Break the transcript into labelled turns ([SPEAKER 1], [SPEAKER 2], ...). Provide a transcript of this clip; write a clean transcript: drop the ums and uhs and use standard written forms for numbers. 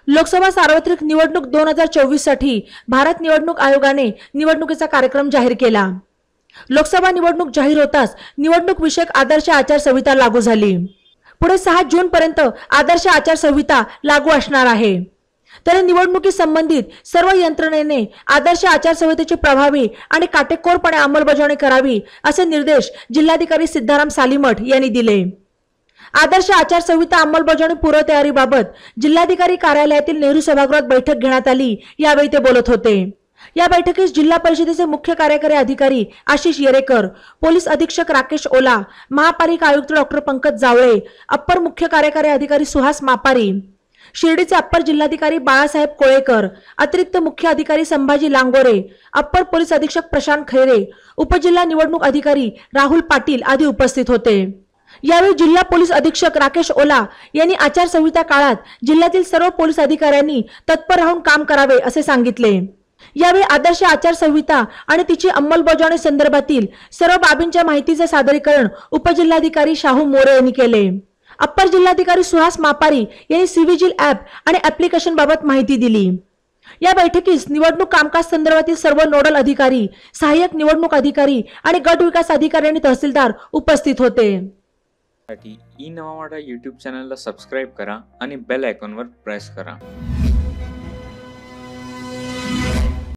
[SPEAKER 1] लोकसभा सार्वत्रिक निवडणूक 2024 साठी भारत निवडणूक आयोगाने निवडणुकीचा कार्यक्रम जाहीर केला। लोकसभा निवडणूक जाहीर होताच निवडणूक विषयक आदर्श आचारसंहिता लागू झाली। पुढे 6 जून पर्यंत आदर्श आचारसंहिता लागू असणार आहे। तर निवडणुकी संबंधित सर्व यंत्रणेने आदर्श आचारसंहितेची प्रभावी आणि काटेकोरपणे अंमलबजावणी करावी असे निर्देश जिल्हाधिकारी सिद्धाराम सालीमठ यांनी दिले। आदर्श आचारसंहिता अंमलबजावणी पूर्वतयारीबाबत जिल्हाधिकारी कार्यालयातील नेहरू सभागृहात बैठक घेण्यात आली। यावेळी ते बोलत होते। या बैठकीस जिल्हा परिषदेचे मुख्य कार्यकारी अधिकारी आशिष येरेकर, पोलीस अधीक्षक राकेश ओला, महापालिका आयुक्त डॉक्टर पंकज जावळे, अप्पर मुख्य कार्यकारी अधिकारी सुहास मापारी, शिर्डीचे अप्पर जिल्हाधिकारी बाळासाहेब कोळेकर, अतिरिक्त मुख्य अधिकारी संभाजी लांगोरे, अप्पर पोलीस अधीक्षक प्रशांत खैरे, उपजिल्हा निवडणूक अधिकारी राहुल पाटील आदी उपस्थित होते। यावेळी जिल्हा पोलीस अधीक्षक राकेश ओला यांनी आचारसंहिता काळात जिल्ह्यातील सर्व पोलीस अधिकाऱ्यांनी तत्पर राहून काम करावे असे सांगितले। यावेळी आदर्श आचारसंहिता आणि तिची अंमलबजावणी संदर्भातील सर्व बाबींच्या माहितीचे सादरीकरण उपजिल्हाधिकारी शाहू मोरे यांनी केले। अप्पर जिल्हाधिकारी सुहास मापारी यांनी सीव्हिजिल ॲप आणि ॲप्लिकेशन बाबत माहिती दिली। या बैठकीस निवडणूक कामकाज संदर्भातील सर्व नोडल अधिकारी, सहाय्यक निवडणूक अधिकारी आणि गट विकास अधिकारी आणि तहसीलदार उपस्थित होते।
[SPEAKER 2] ई नवा मराठा यूट्यूब चॅनलला सबस्क्राइब करा आणि बेल आयकॉनवर प्रेस करा।